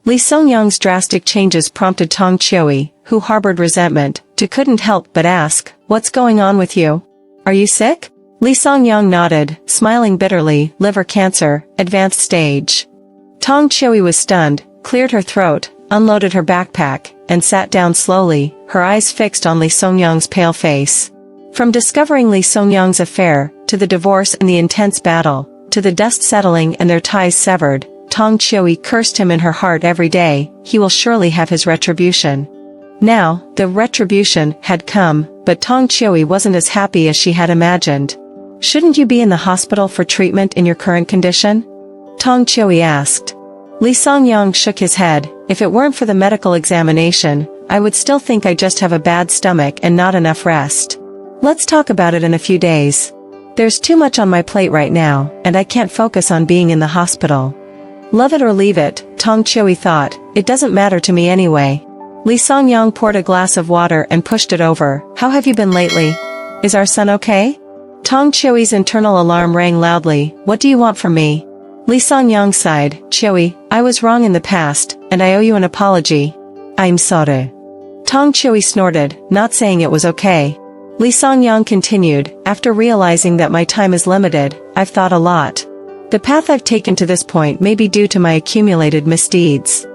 Li Songyang's drastic changes prompted Tong Qiuyi, who harbored resentment, to couldn't help but ask, "What's going on with you? Are you sick?" Li Songyang nodded, smiling bitterly, "Liver cancer, advanced stage." Tong Qiuyi was stunned, cleared her throat, unloaded her backpack, and sat down slowly, her eyes fixed on Li Songyang's pale face. From discovering Li Songyang's affair, to the divorce and the intense battle, to the dust settling and their ties severed, Tong Qiuyi cursed him in her heart every day. He will surely have his retribution. Now, the retribution had come, but Tong Qiuyi wasn't as happy as she had imagined. "Shouldn't you be in the hospital for treatment in your current condition?" Tong Qiuyi asked. Li Songyang shook his head. "If it weren't for the medical examination, I would still think I just have a bad stomach and not enough rest. Let's talk about it in a few days. There's too much on my plate right now, and I can't focus on being in the hospital." Love it or leave it, Tong Qiuyi thought, it doesn't matter to me anyway. Li Songyang poured a glass of water and pushed it over. "How have you been lately? Is our son okay?" Tong Qiuyi's internal alarm rang loudly. "What do you want from me?" Li Songyang sighed. "Qiuyi, I was wrong in the past, and I owe you an apology." "I'm sorry." Tong Qiuyi snorted, not saying it was okay. Li Songyang continued, "After realizing that my time is limited, I've thought a lot. The path I've taken to this point may be due to my accumulated misdeeds."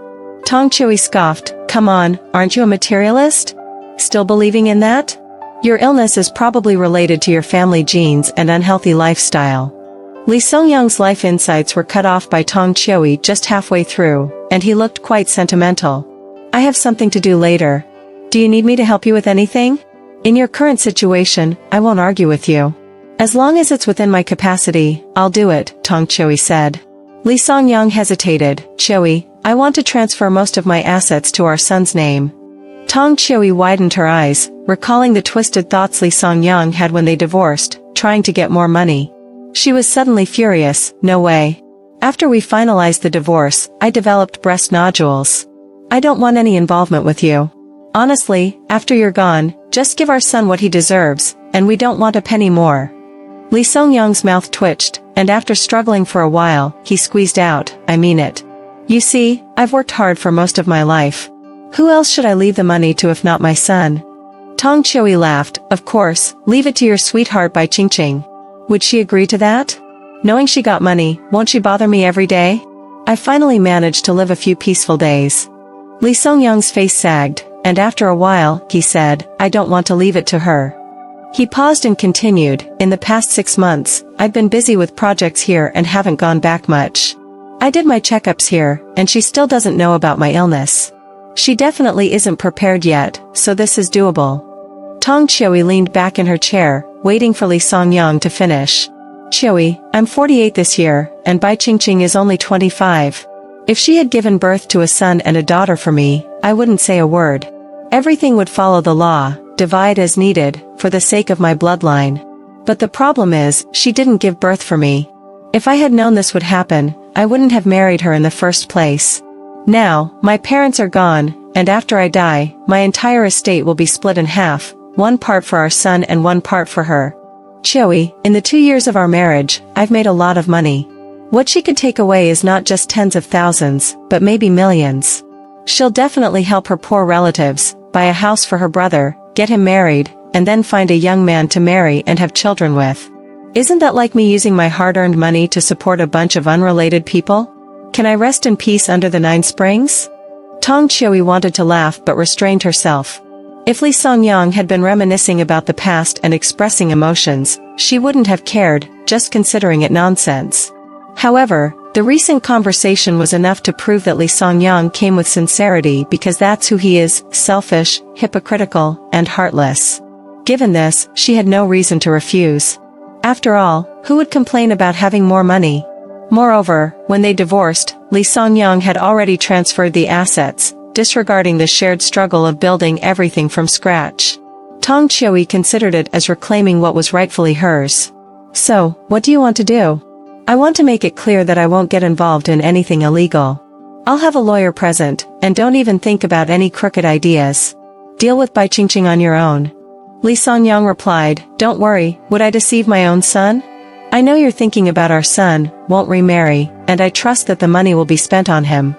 Tong Qiuyi scoffed, "Come on, aren't you a materialist? Still believing in that? Your illness is probably related to your family genes and unhealthy lifestyle." Li Songyang's life insights were cut off by Tong Qiuyi just halfway through, and he looked quite sentimental. "I have something to do later. Do you need me to help you with anything? In your current situation, I won't argue with you. As long as it's within my capacity, I'll do it," Tong Qiuyi said. Li Songyang hesitated. "Qiuyi, I want to transfer most of my assets to our son's name." Tong Qiuyi widened her eyes, recalling the twisted thoughts Li Songyang had when they divorced, trying to get more money. She was suddenly furious. "No way. After we finalized the divorce, I developed breast nodules. I don't want any involvement with you. Honestly, after you're gone, just give our son what he deserves, and we don't want a penny more." Li Songyang's mouth twitched, and after struggling for a while, he squeezed out, "I mean it. You see, I've worked hard for most of my life. Who else should I leave the money to if not my son?" Tong Qiuyi laughed. "Of course, leave it to your sweetheart Bai Qingqing. Would she agree to that? Knowing she got money, won't she bother me every day? I finally managed to live a few peaceful days." Li Songyang's face sagged, and after a while, he said, "I don't want to leave it to her." He paused and continued, "In the past 6 months, I've been busy with projects here and haven't gone back much. I did my checkups here, and she still doesn't know about my illness. She definitely isn't prepared yet, so this is doable." Tong Qiuyi leaned back in her chair, waiting for Li Songyang to finish. "Qiuyi, I'm 48 this year, and Bai Qingqing is only 25. If she had given birth to a son and a daughter for me, I wouldn't say a word. Everything would follow the law, divide as needed, for the sake of my bloodline. But the problem is, she didn't give birth for me. If I had known this would happen, I wouldn't have married her in the first place. Now, my parents are gone, and after I die, my entire estate will be split in half, one part for our son and one part for her. Qiuyi, in the 2 years of our marriage, I've made a lot of money. What she could take away is not just tens of thousands, but maybe millions. She'll definitely help her poor relatives, buy a house for her brother, get him married, and then find a young man to marry and have children with. Isn't that like me using my hard-earned money to support a bunch of unrelated people? Can I rest in peace under the 9 springs?" Tong Qiuyi wanted to laugh but restrained herself. If Li Songyang had been reminiscing about the past and expressing emotions, she wouldn't have cared, just considering it nonsense. However, the recent conversation was enough to prove that Li Songyang came with sincerity because that's who he is, selfish, hypocritical, and heartless. Given this, she had no reason to refuse. After all, who would complain about having more money? Moreover, when they divorced, Li Songyang had already transferred the assets, disregarding the shared struggle of building everything from scratch. Tong Qiuyi considered it as reclaiming what was rightfully hers. "So, what do you want to do?" "I want to make it clear that I won't get involved in anything illegal. I'll have a lawyer present, and don't even think about any crooked ideas. Deal with Bai Qingqing on your own." Li Songyang replied, "Don't worry, would I deceive my own son? I know you're thinking about our son, won't remarry, and I trust that the money will be spent on him.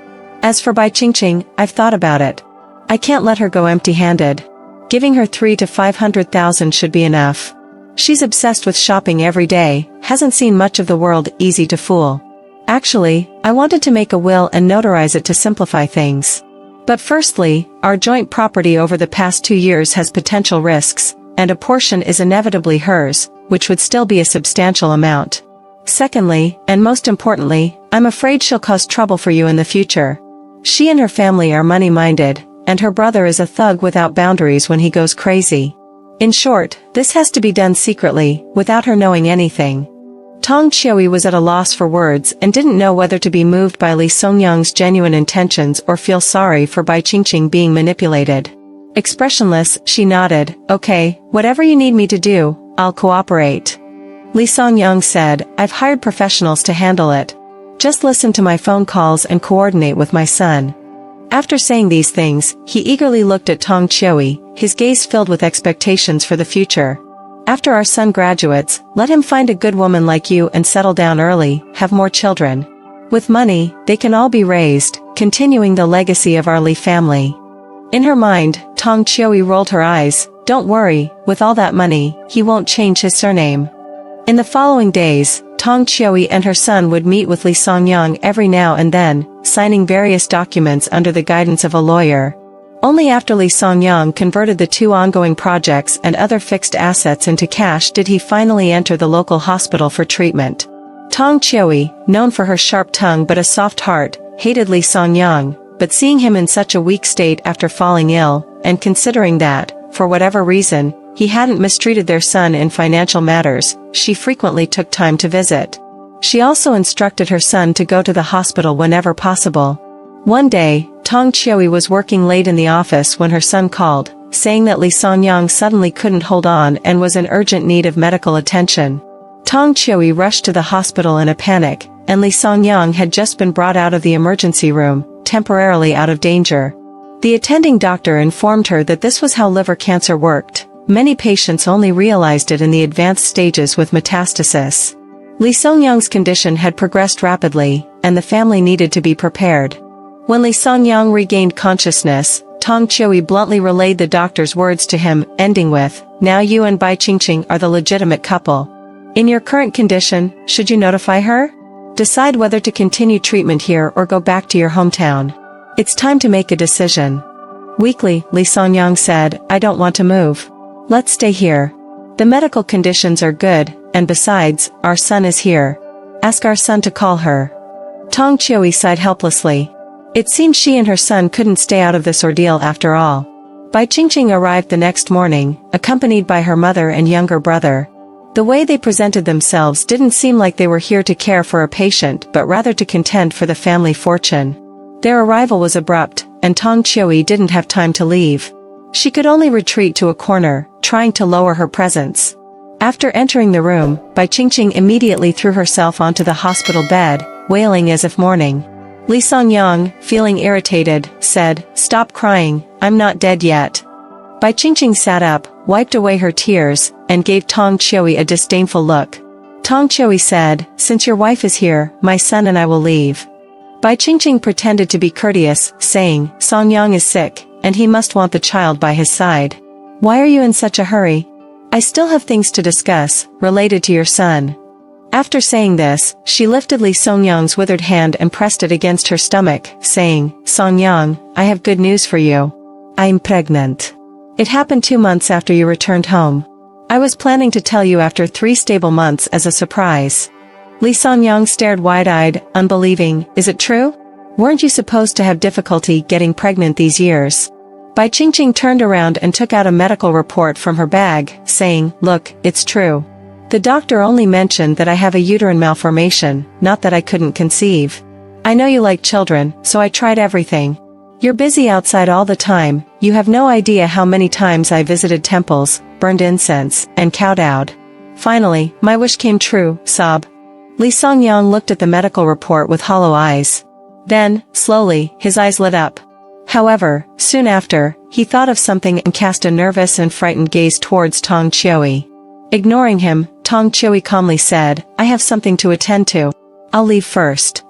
As for Bai Qingqing, I've thought about it. I can't let her go empty-handed. Giving her 300,000 to 500,000 should be enough. She's obsessed with shopping every day, hasn't seen much of the world, easy to fool. Actually, I wanted to make a will and notarize it to simplify things. But firstly, our joint property over the past 2 years has potential risks, and a portion is inevitably hers, which would still be a substantial amount. Secondly, and most importantly, I'm afraid she'll cause trouble for you in the future. She and her family are money-minded, and her brother is a thug without boundaries when he goes crazy. In short, this has to be done secretly, without her knowing anything. Tong Qiuyi was at a loss for words and didn't know whether to be moved by Li Songyang's genuine intentions or feel sorry for Bai Qingqing being manipulated. Expressionless, she nodded, "Okay, whatever you need me to do, I'll cooperate." Li Songyang said, "I've hired professionals to handle it. Just listen to my phone calls and coordinate with my son." After saying these things, he eagerly looked at Tong Qiuyi, his gaze filled with expectations for the future. "After our son graduates, let him find a good woman like you and settle down early, have more children. With money, they can all be raised, continuing the legacy of our Li family." In her mind, Tong Qiuyi rolled her eyes. "Don't worry, with all that money, he won't change his surname." In the following days, Tong Qiuyi and her son would meet with Li Songyang every now and then, signing various documents under the guidance of a lawyer. Only after Li Songyang converted the 2 ongoing projects and other fixed assets into cash did he finally enter the local hospital for treatment. Tong Qiuyi, known for her sharp tongue but a soft heart, hated Li Songyang, but seeing him in such a weak state after falling ill, and considering that, for whatever reason, he hadn't mistreated their son in financial matters, she frequently took time to visit. She also instructed her son to go to the hospital whenever possible. One day, Tong Qiuyi was working late in the office when her son called, saying that Li Songyang suddenly couldn't hold on and was in urgent need of medical attention. Tong Qiuyi rushed to the hospital in a panic, and Li Songyang had just been brought out of the emergency room, temporarily out of danger. The attending doctor informed her that this was how liver cancer worked. Many patients only realized it in the advanced stages with metastasis. Li Songyang's condition had progressed rapidly, and the family needed to be prepared. When Li Songyang regained consciousness, Tong Qiuyi bluntly relayed the doctor's words to him, ending with, "Now you and Bai Qingqing are the legitimate couple. In your current condition, should you notify her? Decide whether to continue treatment here or go back to your hometown. It's time to make a decision." Weakly, Li Songyang said, "I don't want to move. Let's stay here. The medical conditions are good, and besides, our son is here. Ask our son to call her." Tong Qiuyi sighed helplessly. It seemed she and her son couldn't stay out of this ordeal after all. Bai Qingqing arrived the next morning, accompanied by her mother and younger brother. The way they presented themselves didn't seem like they were here to care for a patient but rather to contend for the family fortune. Their arrival was abrupt, and Tong Qiuyi didn't have time to leave. She could only retreat to a corner, trying to lower her presence. After entering the room, Bai Qingqing immediately threw herself onto the hospital bed, wailing as if mourning. Li Songyang, feeling irritated, said, "Stop crying, I'm not dead yet." Bai Qingqing sat up, wiped away her tears, and gave Tong Qiuyi a disdainful look. Tong Qiuyi said, "Since your wife is here, my son and I will leave." Bai Qingqing pretended to be courteous, saying, "Songyang is sick, and he must want the child by his side. Why are you in such a hurry? I still have things to discuss, related to your son." After saying this, she lifted Li Songyang's withered hand and pressed it against her stomach, saying, "Songyang, I have good news for you. I'm pregnant. It happened 2 months after you returned home. I was planning to tell you after 3 stable months as a surprise." Li Songyang stared wide-eyed, unbelieving, "Is it true? Weren't you supposed to have difficulty getting pregnant these years?" Bai Qingqing turned around and took out a medical report from her bag, saying, "Look, it's true. The doctor only mentioned that I have a uterine malformation, not that I couldn't conceive. I know you like children, so I tried everything. You're busy outside all the time, you have no idea how many times I visited temples, burned incense, and kowtowed. Finally, my wish came true, sob." Li Songyang looked at the medical report with hollow eyes. Then, slowly, his eyes lit up. However, soon after, he thought of something and cast a nervous and frightened gaze towards Tong Qiuyi. Ignoring him, Tong Qiuyi calmly said, "I have something to attend to. I'll leave first."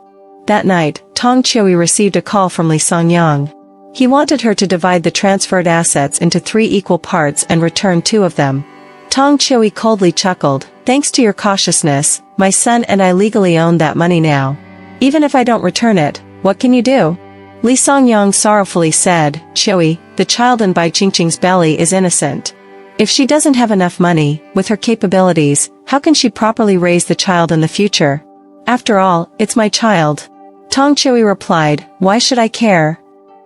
That night, Tong Qiuyi received a call from Li Songyang. He wanted her to divide the transferred assets into 3 equal parts and return 2 of them. Tong Qiuyi coldly chuckled, "Thanks to your cautiousness, my son and I legally own that money now. Even if I don't return it, what can you do?" Li Songyang sorrowfully said, "Qiuyi, the child in Bai Qingqing's belly is innocent. If she doesn't have enough money, with her capabilities, how can she properly raise the child in the future? After all, it's my child." Tong Qiuyi replied, "Why should I care?"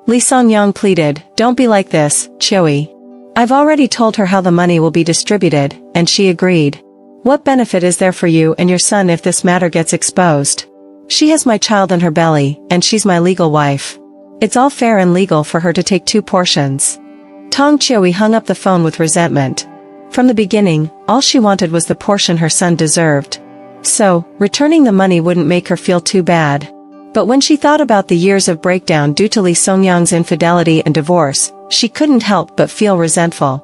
Li Songyang pleaded, "Don't be like this, Qiuyi. I've already told her how the money will be distributed, and she agreed. What benefit is there for you and your son if this matter gets exposed? She has my child in her belly, and she's my legal wife. It's all fair and legal for her to take 2 portions." Tong Qiuyi hung up the phone with resentment. From the beginning, all she wanted was the portion her son deserved. So, returning the money wouldn't make her feel too bad. But when she thought about the years of breakdown due to Li Songyang's infidelity and divorce, she couldn't help but feel resentful.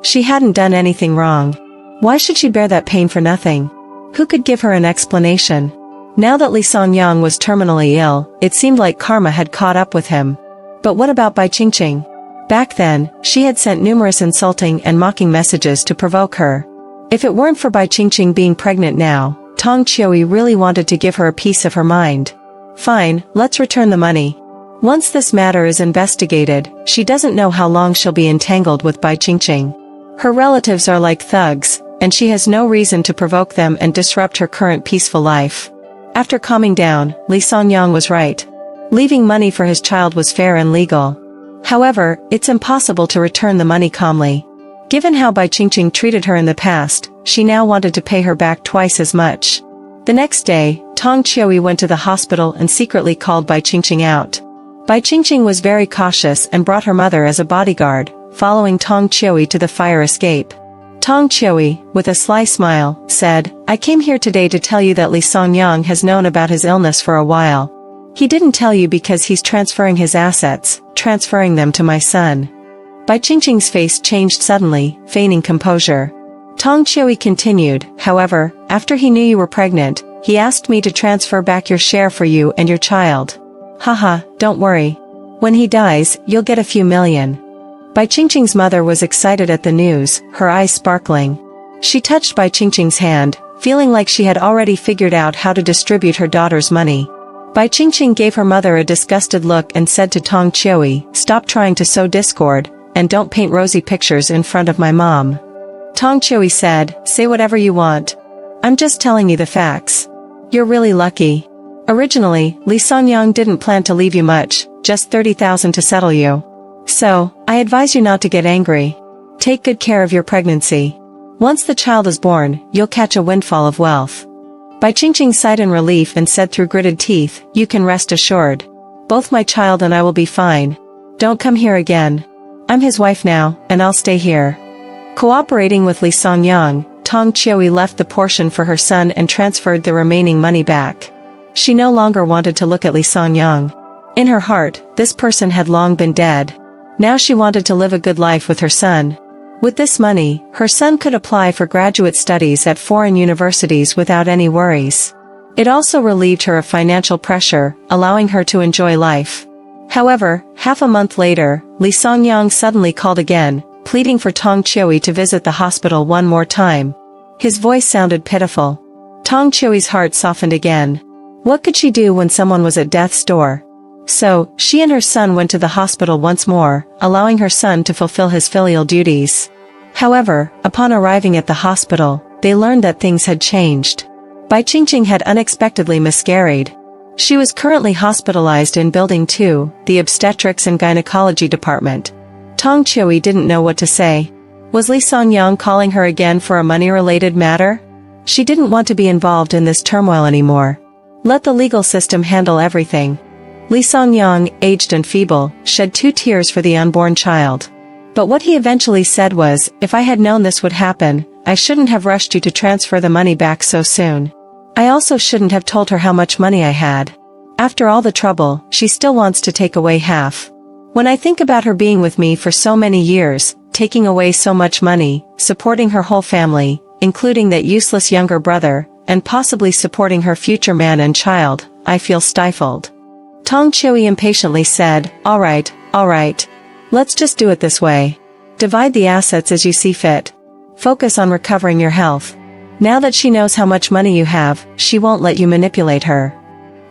She hadn't done anything wrong. Why should she bear that pain for nothing? Who could give her an explanation? Now that Li Songyang was terminally ill, it seemed like karma had caught up with him. But what about Bai Qingqing? Back then, she had sent numerous insulting and mocking messages to provoke her. If it weren't for Bai Qingqing being pregnant now, Tong Qiuyi really wanted to give her a piece of her mind. Fine, let's return the money. Once this matter is investigated, she doesn't know how long she'll be entangled with Bai Qingqing. Her relatives are like thugs, and she has no reason to provoke them and disrupt her current peaceful life. After calming down, Li Songyang was right. Leaving money for his child was fair and legal. However, it's impossible to return the money calmly. Given how Bai Qingqing treated her in the past, she now wanted to pay her back twice as much. The next day, Tong Qiuyi went to the hospital and secretly called Bai Qingqing out. Bai Qingqing was very cautious and brought her mother as a bodyguard, following Tong Qiuyi to the fire escape. Tong Qiuyi, with a sly smile, said, "I came here today to tell you that Li Songyang has known about his illness for a while. He didn't tell you because he's transferring his assets, transferring them to my son." Bai Qingqing's face changed suddenly, feigning composure. Tong Qiuyi continued, "However, after he knew you were pregnant, he asked me to transfer back your share for you and your child. Haha, don't worry. When he dies, you'll get a few million." Bai Qingqing's mother was excited at the news, her eyes sparkling. She touched Bai Qingqing's hand, feeling like she had already figured out how to distribute her daughter's money. Bai Qingqing gave her mother a disgusted look and said to Tong Qiuyi, "Stop trying to sow discord, and don't paint rosy pictures in front of my mom." Tong Qiuyi said, "Say whatever you want. I'm just telling you the facts. You're really lucky. Originally, Li Songyang didn't plan to leave you much, just 30,000 to settle you. So, I advise you not to get angry. Take good care of your pregnancy. Once the child is born, you'll catch a windfall of wealth." Bai Qingqing sighed in relief and said through gritted teeth, "You can rest assured. Both my child and I will be fine. Don't come here again. I'm his wife now, and I'll stay here." Cooperating with Li Songyang, Tong Qiuyi left the portion for her son and transferred the remaining money back. She no longer wanted to look at Li Songyang. In her heart, this person had long been dead. Now she wanted to live a good life with her son. With this money, her son could apply for graduate studies at foreign universities without any worries. It also relieved her of financial pressure, allowing her to enjoy life. However, half a month later, Li Songyang suddenly called again, pleading for Tong Qiuyi to visit the hospital one more time. His voice sounded pitiful. Tong Qiuyi's heart softened again. What could she do when someone was at death's door? So, she and her son went to the hospital once more, allowing her son to fulfill his filial duties. However, upon arriving at the hospital, they learned that things had changed. Bai Qingqing had unexpectedly miscarried. She was currently hospitalized in Building 2, the obstetrics and gynecology department. Tong Qiuyi didn't know what to say. Was Li Songyang calling her again for a money-related matter? She didn't want to be involved in this turmoil anymore. Let the legal system handle everything. Li Songyang, aged and feeble, shed 2 tears for the unborn child. But what he eventually said was, "If I had known this would happen, I shouldn't have rushed you to transfer the money back so soon. I also shouldn't have told her how much money I had. After all the trouble, she still wants to take away half. When I think about her being with me for so many years, taking away so much money, supporting her whole family, including that useless younger brother, and possibly supporting her future man and child, I feel stifled. Tong Qiuyi impatiently said, all right. Let's just do it this way. Divide the assets as you see fit. Focus on recovering your health. Now that she knows how much money you have, she won't let you manipulate her.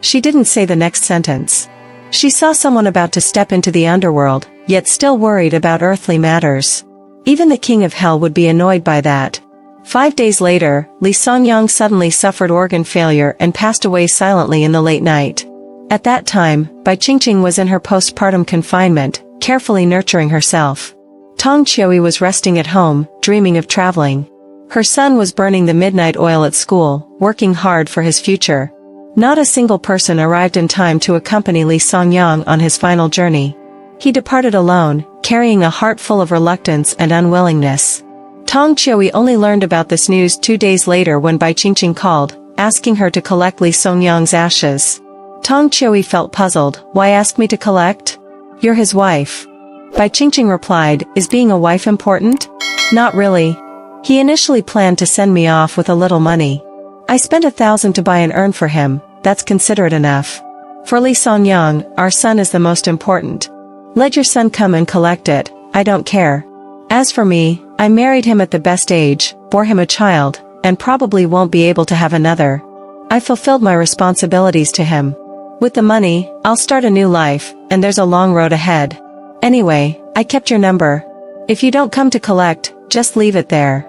She didn't say the next sentence. She saw someone about to step into the underworld, yet still worried about earthly matters. Even the king of hell would be annoyed by that. 5 days later, Li Songyang suddenly suffered organ failure and passed away silently in the late night. At that time, Bai Qingqing was in her postpartum confinement, carefully nurturing herself. Tong Qiuyi was resting at home, dreaming of traveling. Her son was burning the midnight oil at school, working hard for his future. Not a single person arrived in time to accompany Li Songyang on his final journey. He departed alone, carrying a heart full of reluctance and unwillingness. Tong Qiuyi only learned about this news 2 days later when Bai Qingqing called, asking her to collect Li Songyang's ashes. Tong Qiuyi felt puzzled. Why ask me to collect? You're his wife. Bai Qingqing replied, is being a wife important? Not really. He initially planned to send me off with a little money. I spent 1,000 to buy an urn for him, that's considerate enough. For Li Songyang, our son is the most important. Let your son come and collect it, I don't care. As for me, I married him at the best age, bore him a child, and probably won't be able to have another. I fulfilled my responsibilities to him. With the money, I'll start a new life, and there's a long road ahead. Anyway, I kept your number. If you don't come to collect, just leave it there.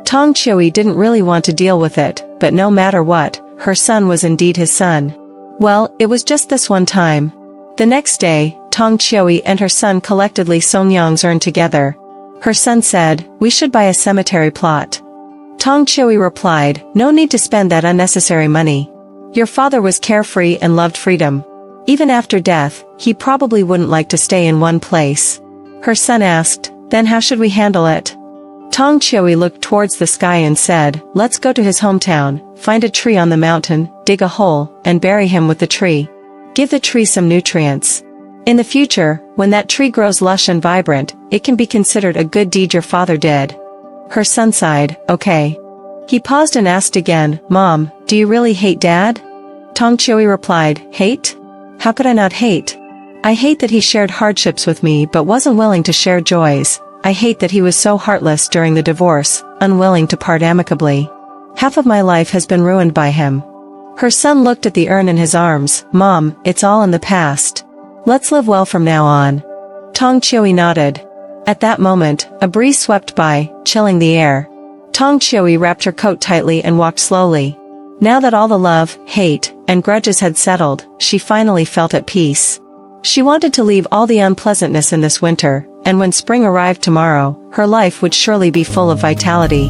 Tong Qiuyi didn't really want to deal with it, but no matter what, her son was indeed his son. Well, it was just this one time. The next day, Tong Qiuyi and her son collected Li Songyang's urn together. Her son said, we should buy a cemetery plot. Tong Qiuyi replied, no need to spend that unnecessary money. Your father was carefree and loved freedom. Even after death, he probably wouldn't like to stay in one place. Her son asked, then how should we handle it? Tong Qiuyi looked towards the sky and said, let's go to his hometown, find a tree on the mountain, dig a hole, and bury him with the tree. Give the tree some nutrients. In the future, when that tree grows lush and vibrant, it can be considered a good deed your father did. Her son sighed, okay. He paused and asked again, Mom, do you really hate Dad? Tong Qiuyi replied, hate? How could I not hate? I hate that he shared hardships with me but wasn't willing to share joys. I hate that he was so heartless during the divorce, unwilling to part amicably. Half of my life has been ruined by him. Her son looked at the urn in his arms. Mom, it's all in the past. Let's live well from now on. Tong Qiuyi nodded. At that moment, a breeze swept by, chilling the air. Tong Qiuyi wrapped her coat tightly and walked slowly. Now that all the love, hate, and grudges had settled, she finally felt at peace. She wanted to leave all the unpleasantness in this winter, and when spring arrived tomorrow, her life would surely be full of vitality.